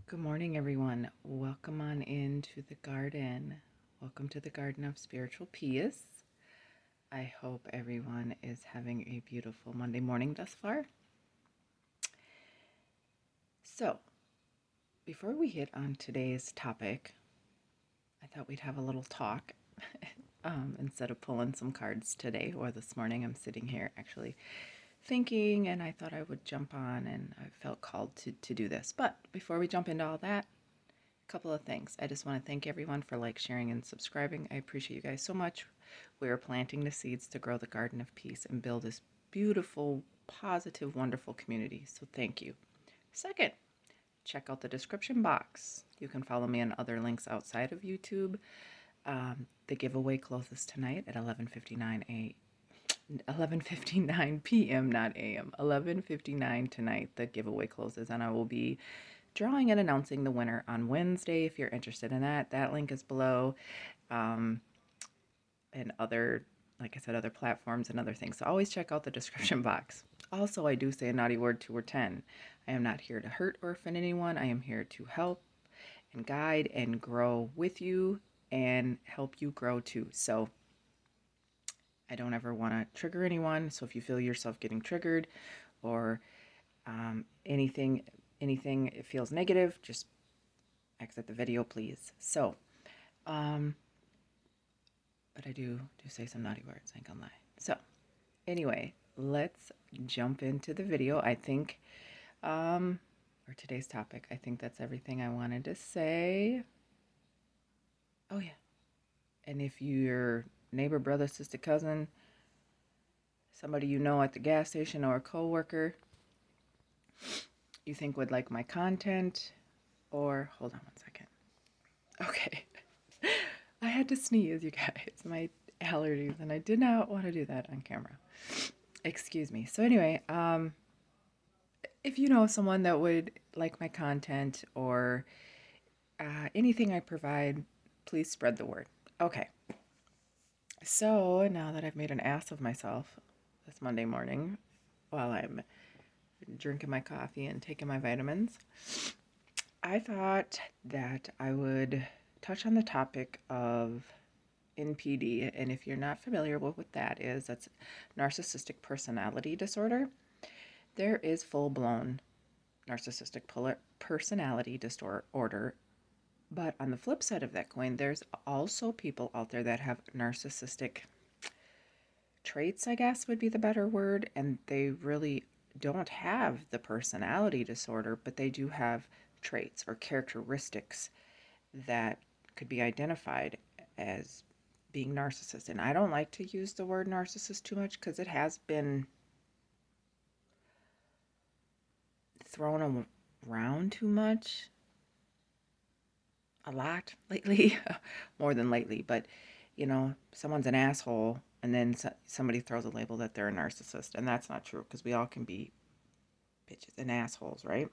Good morning, everyone. Welcome on into the garden. Welcome to the Garden of Spiritual Peace. I hope everyone is having a beautiful Monday morning thus far. So, before we hit on today's topic, I thought we'd have a little talk. Instead of pulling some cards today or this morning, I'm sitting here actually thinking, and I thought I would jump on, and I felt called to do this. But before we jump into all that, couple of things. I just want to thank everyone for sharing, and subscribing. I appreciate you guys so much. We are planting the seeds to grow the garden of peace and build this beautiful, positive, wonderful community. So thank you. Second, check out the description box. You can follow me on other links outside of YouTube. The giveaway closes tonight at 11:59 p.m. not a.m. 11:59 tonight. The giveaway closes, and I will be drawing and announcing the winner on Wednesday. If you're interested in that, that link is below. And other, like I said, other platforms and other things. So always check out the description box. Also, I do say a naughty word 2 or 10. I am not here to hurt or offend anyone. I am here to help and guide and grow with you and help you grow too. So I don't ever want to trigger anyone. So if you feel yourself getting triggered or anything feels negative, just exit the video, please. So, but I do say some naughty words, I ain't gonna lie. So, anyway, let's jump into the video. I think, or today's topic, I think that's everything I wanted to say. Oh, yeah. And if your neighbor, brother, sister, cousin, somebody you know at the gas station, or a coworker you think would like my content, or hold on one second. Okay. I had to sneeze, you guys. My allergies, and I did not want to do that on camera. Excuse me. So anyway, if you know someone that would like my content or anything I provide, please spread the word. Okay. So now that I've made an ass of myself this Monday morning while I'm drinking my coffee and taking my vitamins, I thought that I would touch on the topic of NPD. And if you're not familiar with what that is, that's narcissistic personality disorder. There is full-blown narcissistic personality disorder. But on the flip side of that coin, there's also people out there that have narcissistic traits, I guess would be the better word. And they really don't have the personality disorder, but they do have traits or characteristics that could be identified as being narcissist. And I don't like to use the word narcissist too much because it has been thrown around too much a lot lately. More than lately, but someone's an asshole and then somebody throws a label that they're a narcissist, and that's not true, because we all can be bitches and assholes, right?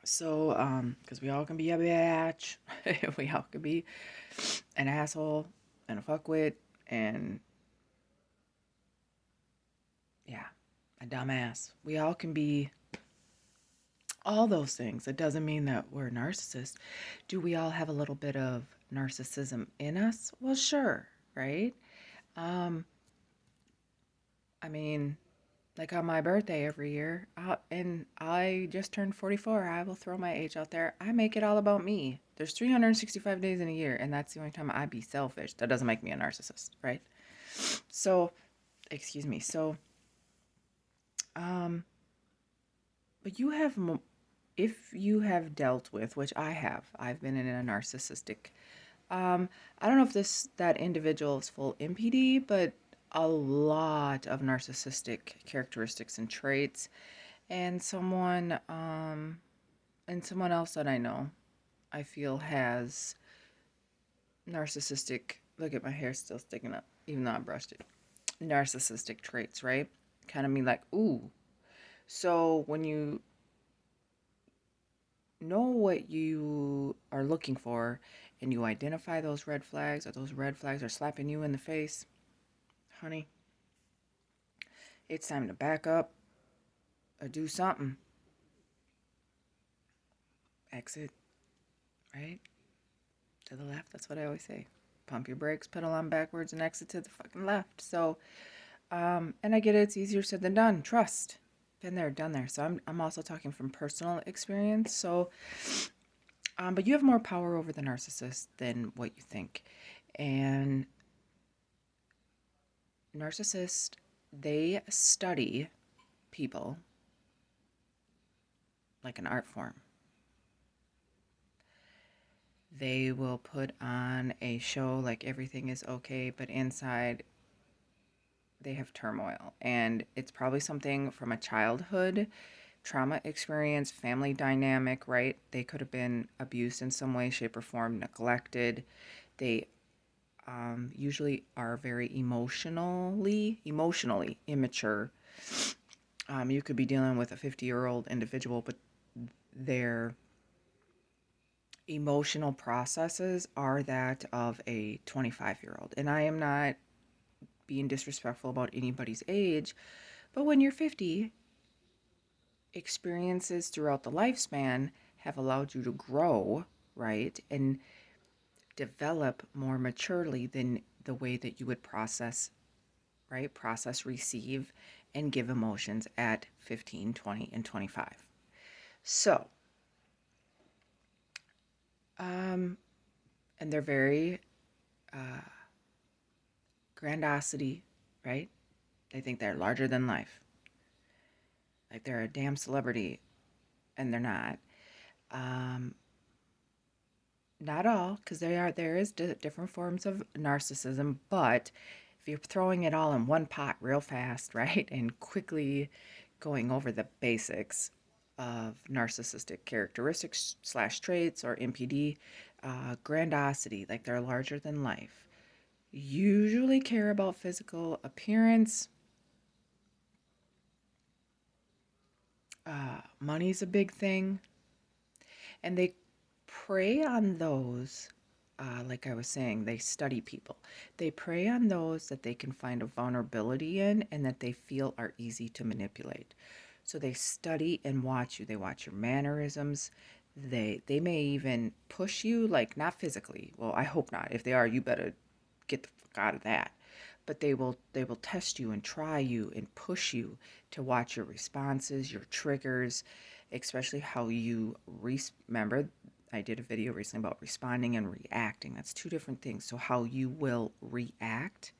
So, because we all can be a bitch, we all can be an asshole and a fuckwit and, yeah, a dumbass. We all can be all those things. It doesn't mean that we're narcissists. Do we all have a little bit of narcissism in us? Well, sure, right? I mean, like on my birthday every year, and I just turned 44. I will throw my age out there. I make it all about me. There's 365 days in a year, and that's the only time I be selfish. That doesn't make me a narcissist, right? So, excuse me. So, but you have, if you have dealt with, which I've been in a narcissistic, I don't know if that individual is full NPD, but a lot of narcissistic characteristics and traits. And someone else that I know, I feel has narcissistic, look at my hair still sticking up, even though I brushed it, narcissistic traits, right? Kind of mean like, ooh. So when you know what you are looking for and you identify those red flags, or those red flags are slapping you in the face, honey, it's time to back up or do something. exit, right? To the left. That's what I always say. Pump your brakes, pedal on backwards, and exit to the fucking left. So, and I get it. It's easier said than done. Trust. Been there, done there. So I'm also talking from personal experience. So, but you have more power over the narcissist than what you think. And narcissists, they study people like an art form. They will put on a show like everything is okay, but inside they have turmoil. And it's probably something from a childhood trauma experience, family dynamic, right? They could have been abused in some way, shape, or form, neglected. They usually are very emotionally immature. You could be dealing with a 50-year-old individual, but their emotional processes are that of a 25-year-old. And I am not being disrespectful about anybody's age, but when you're 50, experiences throughout the lifespan have allowed you to grow, right? And develop more maturely than the way that you would process, right? Process, receive, and give emotions at 15, 20, and 25. So, and they're very grandiosity, right? They think they're larger than life. Like they're a damn celebrity, and they're not. Um, Not all, because there is different forms of narcissism, but if you're throwing it all in one pot real fast, right, and quickly going over the basics of narcissistic characteristics slash traits or NPD, grandiosity, like they're larger than life, usually care about physical appearance. Money's a big thing, and they prey on those, like I was saying, they study people. They prey on those that they can find a vulnerability in and that they feel are easy to manipulate. So they study and watch you. They watch your mannerisms. They may even push you, like not physically. Well, I hope not. If they are, you better get the fuck out of that. But they will test you and try you and push you to watch your responses, your triggers, especially how you remember. I did a video recently about responding and reacting. That's two different things. So how you will react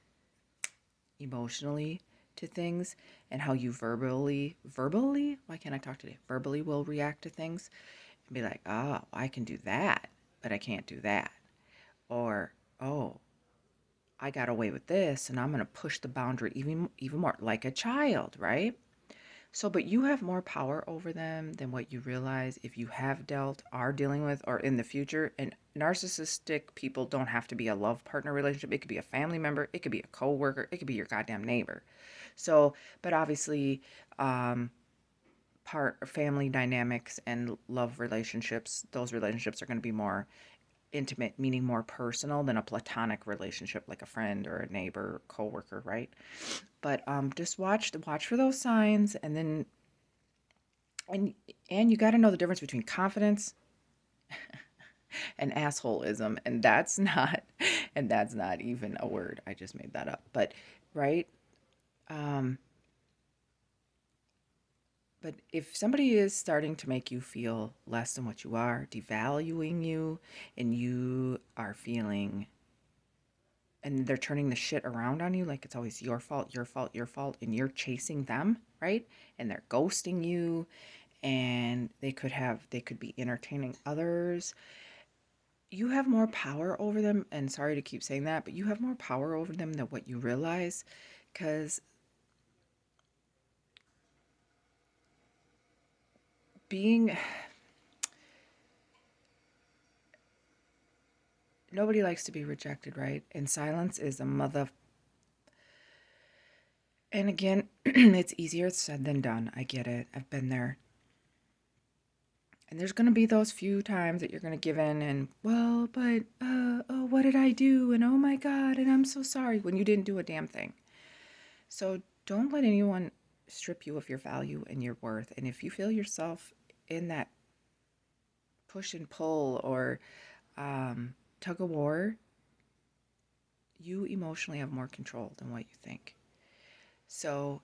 emotionally to things and how you why can't I talk today? Verbally will react to things and be like, oh, I can do that, but I can't do that. Or, oh, I got away with this and I'm going to push the boundary even more like a child, right? So, but you have more power over them than what you realize if you have dealt, are dealing with, or in the future. And narcissistic people don't have to be a love partner relationship. It could be a family member. It could be a coworker. It could be your goddamn neighbor. So, but obviously, part family dynamics and love relationships, those relationships are going to be more intimate, meaning more personal than a platonic relationship like a friend or a neighbor, coworker, right? But just watch for those signs, and then and you got to know the difference between confidence and assholeism, and that's not even a word. I just made that up. But right, um, but if somebody is starting to make you feel less than what you are, devaluing you, and you are feeling, and they're turning the shit around on you like it's always your fault, your fault, your fault, and you're chasing them, right? And they're ghosting you, and they could be entertaining others. You have more power over them, and sorry to keep saying that, but you have more power over them than what you realize, because being nobody likes to be rejected, right? And silence is a mother. And again, it's easier said than done. I get it. I've been there. And there's going to be those few times that you're going to give in and, well, but, oh, what did I do? And oh my God, and I'm so sorry when you didn't do a damn thing. So don't let anyone strip you of your value and your worth. And if you feel yourself in that push and pull or tug of war, you emotionally have more control than what you think. So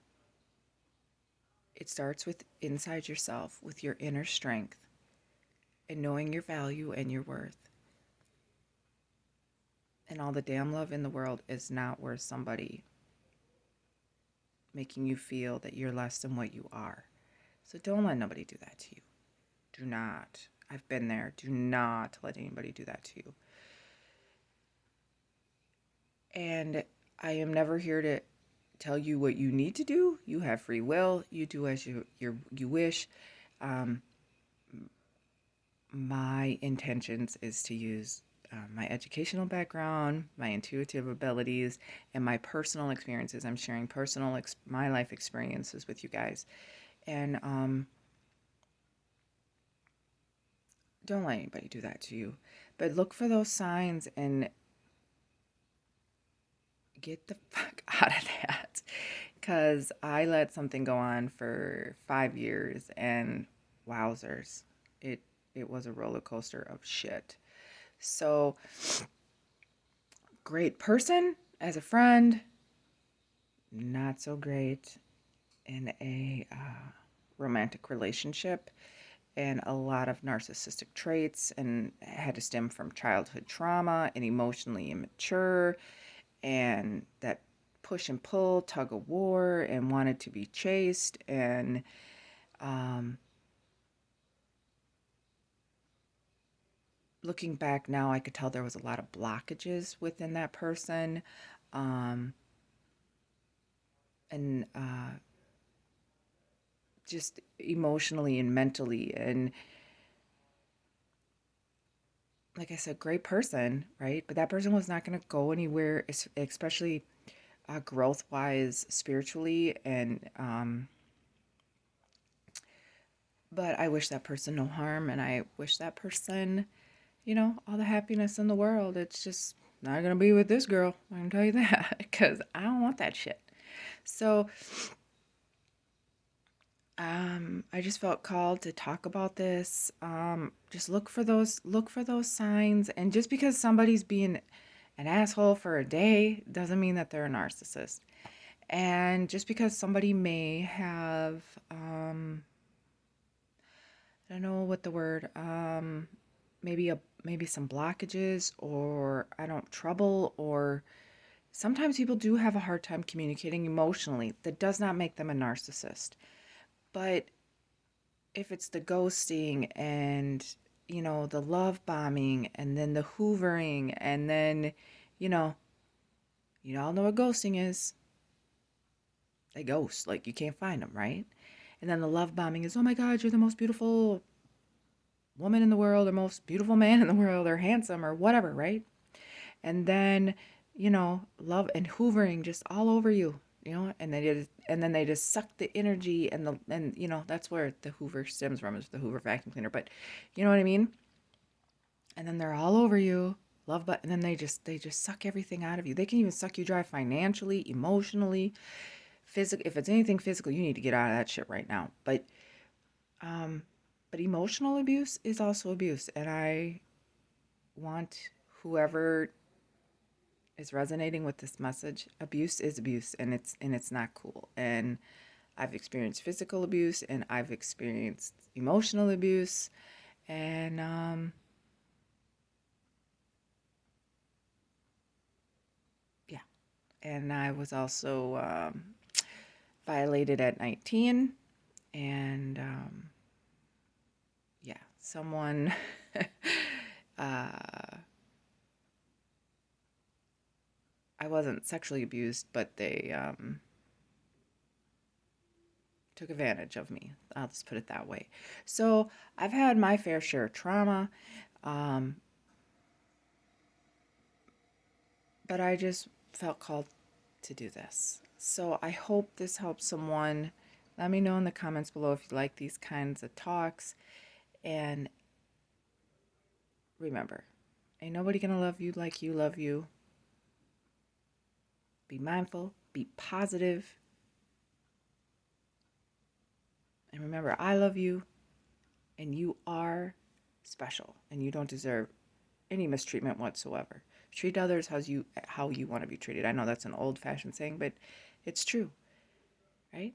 it starts with inside yourself, with your inner strength and knowing your value and your worth. And all the damn love in the world is not worth somebody making you feel that you're less than what you are. So don't let nobody do that to you. Do not. I've been there. Do not let anybody do that to you. And I am never here to tell you what you need to do. You have free will. You do as you wish. Um, my intentions is to use my educational background, my intuitive abilities, and my personal experiences. I'm sharing my life experiences with you guys. And don't let anybody do that to you. But look for those signs and get the fuck out of that. Because I let something go on for 5 years and wowzers, it was a roller coaster of shit. So, great person as a friend, not so great in a romantic relationship, and a lot of narcissistic traits, and had to stem from childhood trauma and emotionally immature, and that push and pull, tug of war, and wanted to be chased, and looking back now, I could tell there was a lot of blockages within that person, um, and just emotionally and mentally. And like I said, great person, right? But that person was not going to go anywhere, especially growth wise, spiritually. And, but I wish that person no harm. And I wish that person, all the happiness in the world. It's just not going to be with this girl. I can tell you that because I don't want that shit. So, I just felt called to talk about this. Just look for those signs. And just because somebody's being an asshole for a day doesn't mean that they're a narcissist. And just because somebody may have, I don't know what the word, maybe some blockages or trouble, or sometimes people do have a hard time communicating emotionally. That does not make them a narcissist. But if it's the ghosting and the love bombing and then the hoovering and then you know you all know what ghosting is. They ghost, like you can't find them, right? And then the love bombing is, oh my god, you're the most beautiful woman in the world or most beautiful man in the world or handsome or whatever, right? And then love and hoovering just all over you, and then they just suck the energy and that's where the Hoover stems from, is the Hoover vacuum cleaner. But you know what I mean? And then they're all over you, and then they just suck everything out of you. They can even suck you dry financially, emotionally, physical. If it's anything physical, you need to get out of that shit right now. Um but emotional abuse is also abuse, and I want whoever is resonating with this message, abuse is abuse, and it's not cool. And I've experienced physical abuse and I've experienced emotional abuse, and yeah. And I was also violated at 19, and yeah, someone uh I wasn't sexually abused, but they took advantage of me. I'll just put it that way. So I've had my fair share of trauma, um, but I just felt called to do this. So I hope this helps someone. Let me know in the comments below if you like these kinds of talks. And remember, ain't nobody gonna love you like you love you. Be mindful, be positive, and remember, I love you, and you are special and you don't deserve any mistreatment whatsoever. Treat others how you want to be treated. I know that's an old-fashioned saying, but it's true, right?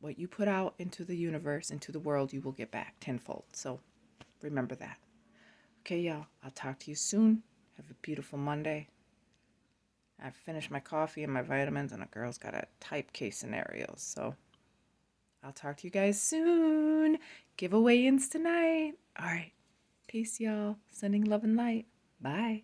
What you put out into the universe, into the world, you will get back tenfold. So remember that. Okay, y'all. I'll talk to you soon. Have a beautiful Monday. I've finished my coffee and my vitamins, and a girl's got a type case scenario. So I'll talk to you guys soon. Giveaway-ins tonight. All right. Peace, y'all. Sending love and light. Bye.